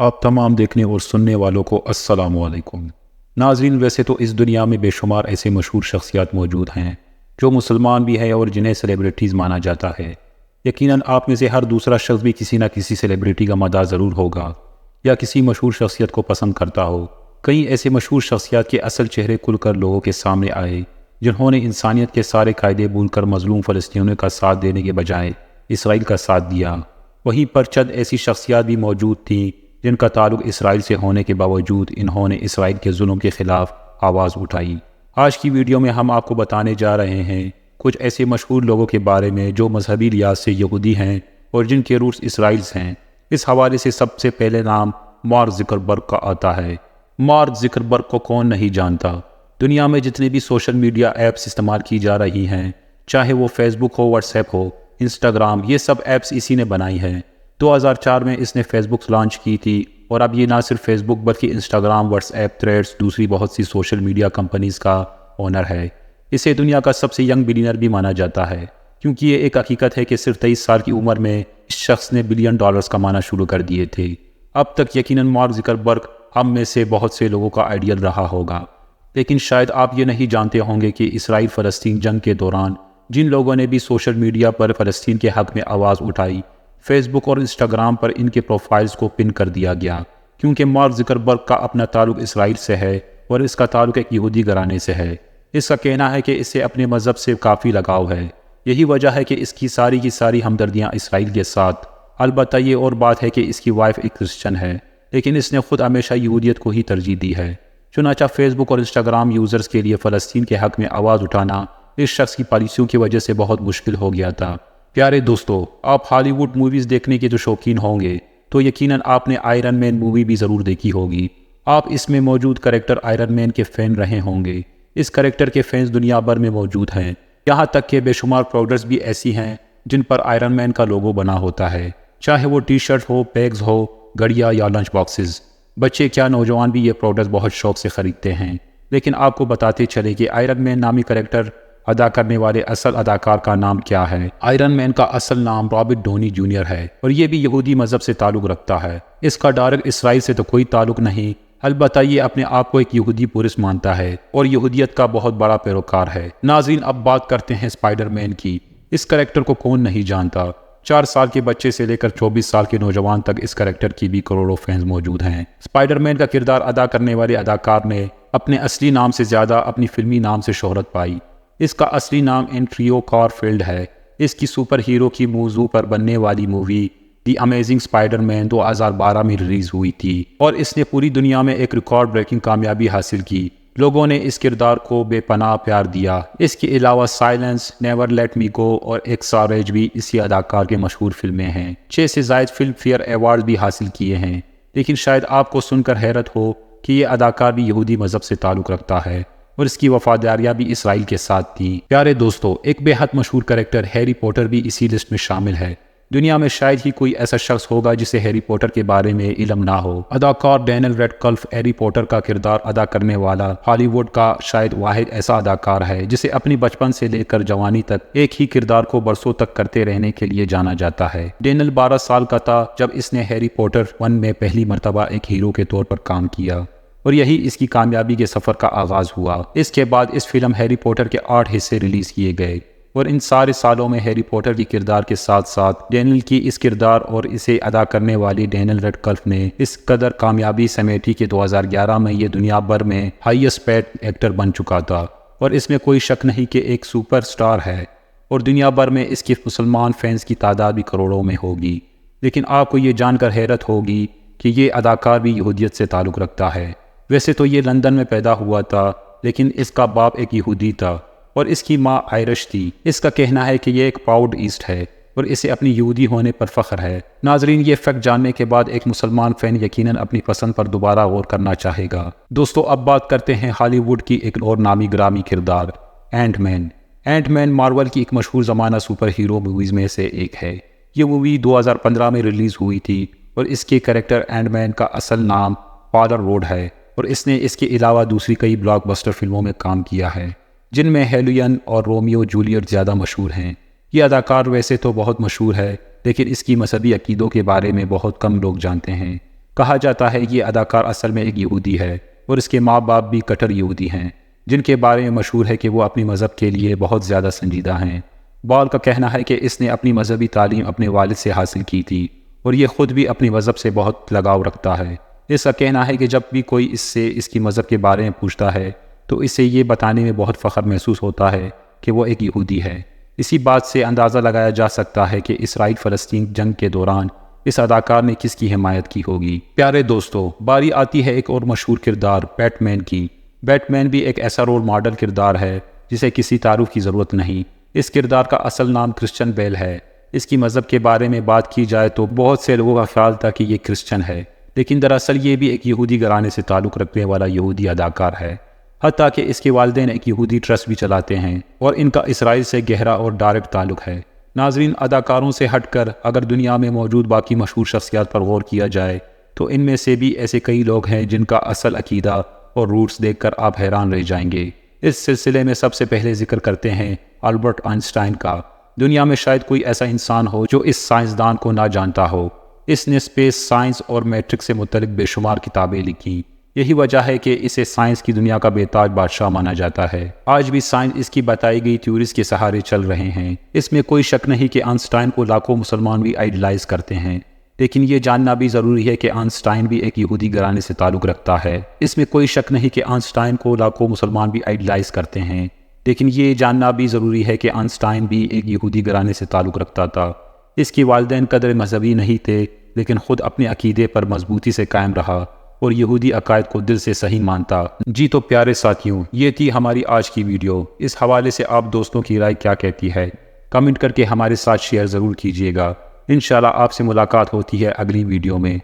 آپ تمام دیکھنے اور سننے والوں کو السلام علیکم۔ ناظرین، ویسے تو اس دنیا میں بے شمار ایسے مشہور شخصیات موجود ہیں جو مسلمان بھی ہیں اور جنہیں سیلیبریٹیز مانا جاتا ہے۔ یقیناً آپ میں سے ہر دوسرا شخص بھی کسی نہ کسی سیلیبریٹی کا مداح ضرور ہوگا یا کسی مشہور شخصیت کو پسند کرتا ہو۔ کئی ایسے مشہور شخصیات کے اصل چہرے کھل کر لوگوں کے سامنے آئے جنہوں نے انسانیت کے سارے قاعدے بھول کر مظلوم فلسطینیوں کا ساتھ دینے کے بجائے اسرائیل کا ساتھ دیا۔ وہیں پر چند ایسی شخصیات بھی موجود تھیں جن کا تعلق اسرائیل سے ہونے کے باوجود انہوں نے اسرائیل کے ظلم کے خلاف آواز اٹھائی۔ آج کی ویڈیو میں ہم آپ کو بتانے جا رہے ہیں کچھ ایسے مشہور لوگوں کے بارے میں جو مذہبی لحاظ سے یہودی ہیں اور جن کے روٹس اسرائیل ہیں۔ اس حوالے سے سب سے پہلے نام مارک زکربرگ کا آتا ہے۔ مارک زکربرگ کو کون نہیں جانتا؟ دنیا میں جتنے بھی سوشل میڈیا ایپس استعمال کی جا رہی ہیں، چاہے وہ فیس بک ہو، واٹس ایپ ہو، انسٹاگرام، یہ سب ایپس اسی نے بنائی ہیں۔ 2004 میں اس نے فیس بک لانچ کی تھی، اور اب یہ نہ صرف فیس بک بلکہ انسٹاگرام، واٹس ایپ، تھریڈز، دوسری بہت سی سوشل میڈیا کمپنیز کا اونر ہے۔ اسے دنیا کا سب سے ینگ بلینئر بھی مانا جاتا ہے، کیونکہ یہ ایک حقیقت ہے کہ صرف 23 سال کی عمر میں اس شخص نے $1 بلین کمانا شروع کر دیے تھے۔ اب تک یقیناً مارک زکربرگ ہم میں سے بہت سے لوگوں کا آئیڈیل رہا ہوگا، لیکن شاید آپ یہ نہیں جانتے ہوں گے کہ اسرائیل فلسطین جنگ کے دوران جن لوگوں نے بھی سوشل میڈیا پر فلسطین کے حق میں آواز اٹھائی، فیس بک اور انسٹاگرام پر ان کے پروفائلز کو پن کر دیا گیا، کیونکہ مارک زکربرگ کا اپنا تعلق اسرائیل سے ہے اور اس کا تعلق ایک یہودی گھرانے سے ہے۔ اس کا کہنا ہے کہ اسے اپنے مذہب سے کافی لگاؤ ہے۔ یہی وجہ ہے کہ اس کی ساری ہمدردیاں اسرائیل کے ساتھ۔ البتہ یہ اور بات ہے کہ اس کی وائف ایک کرسچن ہے، لیکن اس نے خود ہمیشہ یہودیت کو ہی ترجیح دی ہے۔ چنانچہ فیس بک اور انسٹاگرام یوزرز کے لیے فلسطین کے حق میں آواز اٹھانا اس شخص کی پالیسیوں کی وجہ سے بہت مشکل ہو گیا تھا۔ پیارے دوستو، آپ ہالی ووڈ موویز دیکھنے کے جو شوقین ہوں گے تو یقیناً آپ نے آئرن مین مووی بھی ضرور دیکھی ہوگی۔ آپ اس میں موجود کریکٹر آئرن مین کے فین رہے ہوں گے۔ اس کریکٹر کے فینز دنیا بھر میں موجود ہیں، یہاں تک کہ بے شمار پروڈکٹس بھی ایسی ہیں جن پر آئرن مین کا لوگو بنا ہوتا ہے، چاہے وہ ٹی شرٹ ہو، بیگز ہو، گھڑیاں یا لنچ باکسز۔ بچے کیا نوجوان بھی یہ پروڈکٹس بہت شوق سے خریدتے ہیں۔ لیکن آپ کو بتاتے چلے کہ آئرن مین نامی کریکٹر ادا کرنے والے اصل اداکار کا نام کیا ہے۔ آئرن مین کا اصل نام رابرٹ ڈونی جونیئر ہے، اور یہ بھی یہودی مذہب سے تعلق رکھتا ہے۔ اس کا ڈائریکٹ اسرائیل سے تو کوئی تعلق نہیں، البتہ یہ اپنے آپ کو ایک یہودی پورس مانتا ہے اور یہودیت کا بہت بڑا پیروکار ہے۔ ناظرین، اب بات کرتے ہیں اسپائڈر مین کی۔ اس کریکٹر کو کون نہیں جانتا؟ 4 سال کے بچے سے لے کر 24 سال کے نوجوان تک اس کریکٹر کی بھی کروڑوں فینز موجود ہیں۔ اسپائڈر مین کا کردار ادا کرنے والے اداکار نے اپنے اصلی نام سے زیادہ اپنی فلمی نام سے شہرت پائی۔ اس کا اصلی نام اینڈریو کارفیلڈ ہے۔ اس کی سپر ہیرو کی موضوع پر بننے والی movie the amazing Spider Man 2012 میں ریلیز ہوئی تھی، اور اس نے پوری دنیا میں ایک ریکارڈ بریکنگ کامیابی حاصل کی۔ لوگوں نے اس کردار کو بے پناہ پیار دیا۔ اس کے علاوہ سائلنس، نیور لیٹ می گو اور ایکساریج بھی اسی اداکار کے مشہور فلمیں ہیں۔ 6 سے زائد فلم فیئر ایوارڈ بھی حاصل کیے ہیں۔ لیکن شاید آپ کو سن کر حیرت ہو کہ یہ اداکار بھی یہودی مذہب سے تعلق رکھتا ہے، اور اس کی وفاداریاں بھی اسرائیل کے ساتھ تھیں۔ پیارے دوستو، ایک بے حد مشہور کریکٹر ہیری پوٹر بھی اسی لسٹ میں شامل ہے۔ دنیا میں شاید ہی کوئی ایسا شخص ہوگا جسے ہیری پوٹر کے بارے میں علم نہ ہو۔ اداکار ڈینیل ریڈکلف ہیری پوٹر کا کردار ادا کرنے والا ہالی ووڈ کا شاید واحد ایسا اداکار ہے جسے اپنی بچپن سے لے کر جوانی تک ایک ہی کردار کو برسوں تک کرتے رہنے کے لیے جانا جاتا ہے۔ ڈینیل 12 سال کا تھا جب اس نے ہیری پوٹر 1 میں پہلی مرتبہ ایک ہیرو کے طور پر کام کیا، اور یہی اس کی کامیابی کے سفر کا آغاز ہوا۔ اس کے بعد اس فلم ہیری پوٹر کے 8 حصے ریلیز کیے گئے، اور ان سارے سالوں میں ہیری پوٹر کی کردار کے ساتھ ساتھ ڈینیل کی اس کردار اور اسے ادا کرنے والی ڈینیل ریڈکلف نے اس قدر کامیابی سمیٹی کہ 2011 میں یہ دنیا بھر میں ہائیسٹ پیڈ ایکٹر بن چکا تھا، اور اس میں کوئی شک نہیں کہ ایک سپر سٹار ہے، اور دنیا بھر میں اس کے مسلمان فینز کی تعداد بھی کروڑوں میں ہوگی۔ لیکن آپ کو یہ جان کر حیرت ہوگی کہ یہ اداکار بھی یہودیت سے تعلق رکھتا ہے۔ ویسے تو یہ لندن میں پیدا ہوا تھا، لیکن اس کا باپ ایک یہودی تھا اور اس کی ماں آئرش تھی۔ اس کا کہنا ہے کہ یہ ایک پراؤڈ ایسٹ ہے اور اسے اپنی یہودی ہونے پر فخر ہے۔ ناظرین، یہ فیکٹ جاننے کے بعد ایک مسلمان فین یقیناً اپنی پسند پر دوبارہ غور کرنا چاہے گا۔ دوستو، اب بات کرتے ہیں ہالی ووڈ کی ایک اور نامی گرامی کردار اینٹ مین۔ اینٹ مین مارول کی ایک مشہور زمانہ سپر ہیرو موویز میں سے ایک ہے۔ یہ مووی 2015 میں ریلیز ہوئی تھی، اور اس کے کریکٹر اینٹ مین کا اصل نام پالر روڈ ہے، اور اس نے اس کے علاوہ دوسری کئی بلاک بسٹر فلموں میں کام کیا ہے، جن میں ہیلوین اور رومیو جولیٹ زیادہ مشہور ہیں۔ یہ اداکار ویسے تو بہت مشہور ہے، لیکن اس کی مذہبی عقیدوں کے بارے میں بہت کم لوگ جانتے ہیں۔ کہا جاتا ہے یہ اداکار اصل میں ایک یہودی ہے اور اس کے ماں باپ بھی کٹر یہودی ہیں، جن کے بارے میں مشہور ہے کہ وہ اپنی مذہب کے لیے بہت زیادہ سنجیدہ ہیں۔ بال کا کہنا ہے کہ اس نے اپنی مذہبی تعلیم اپنے والد سے حاصل کی تھی اور یہ خود بھی اپنی مذہب سے بہت لگاؤ رکھتا ہے۔ اس کا کہنا ہے کہ جب بھی کوئی اس سے اس کی مذہب کے بارے میں پوچھتا ہے تو اسے یہ بتانے میں بہت فخر محسوس ہوتا ہے کہ وہ ایک یہودی ہے۔ اسی بات سے اندازہ لگایا جا سکتا ہے کہ اسرائیل فلسطین جنگ کے دوران اس اداکار نے کس کی حمایت کی ہوگی۔ پیارے دوستو، باری آتی ہے ایک اور مشہور کردار بیٹ مین کی۔ بیٹ مین بھی ایک ایسا رول ماڈل کردار ہے جسے کسی تعارف کی ضرورت نہیں۔ اس کردار کا اصل نام کرسچن بیل ہے۔ اس کی مذہب کے بارے میں بات کی جائے تو بہت سے لوگوں کا خیال تھا کہ یہ کرسچن ہے، لیکن دراصل یہ بھی ایک یہودی گھرانے سے تعلق رکھنے والا یہودی اداکار ہے، حتیٰ کہ اس کے والدین ایک یہودی ٹرسٹ بھی چلاتے ہیں اور ان کا اسرائیل سے گہرا اور ڈائریکٹ تعلق ہے۔ ناظرین، اداکاروں سے ہٹ کر اگر دنیا میں موجود باقی مشہور شخصیات پر غور کیا جائے تو ان میں سے بھی ایسے کئی لوگ ہیں جن کا اصل عقیدہ اور روٹس دیکھ کر آپ حیران رہ جائیں گے۔ اس سلسلے میں سب سے پہلے ذکر کرتے ہیں البرٹ آئنسٹائن کا۔ دنیا میں شاید کوئی ایسا انسان ہو جو اس سائنسدان کو نہ جانتا ہو۔ اس نے اسپیس سائنس اور میٹرکس سے متعلق بے شمار کتابیں لکھی۔ یہی وجہ ہے کہ اسے سائنس کی دنیا کا بے تاج بادشاہ مانا جاتا ہے۔ آج بھی سائنس اس کی بتائی گئی تھیوریز کے سہارے چل رہے ہیں۔ اس میں کوئی شک نہیں کہ آئنسٹائن کو لاکھوں مسلمان بھی آئیڈلائز کرتے ہیں، لیکن یہ جاننا بھی ضروری ہے کہ آئنسٹائن بھی ایک یہودی گھرانے سے تعلق رکھتا ہے۔ اس میں کوئی شک نہیں کہ آئنسٹائن کو لاکھوں مسلمان بھی آئیڈلائز کرتے ہیں، لیکن یہ جاننا بھی ضروری ہے کہ آئنسٹائن بھی ایک یہودی گھرانے سے تعلق رکھتا تھا۔ اس کے والدین قدر مذہبی نہیں تھے، لیکن خود اپنے عقیدے پر مضبوطی سے قائم رہا اور یہودی عقائد کو دل سے صحیح مانتا۔ جی تو پیارے ساتھیوں، یہ تھی ہماری آج کی ویڈیو۔ اس حوالے سے آپ دوستوں کی رائے کیا کہتی ہے؟ کمنٹ کر کے ہمارے ساتھ شیئر ضرور کیجیے گا۔ انشاءاللہ آپ سے ملاقات ہوتی ہے اگلی ویڈیو میں۔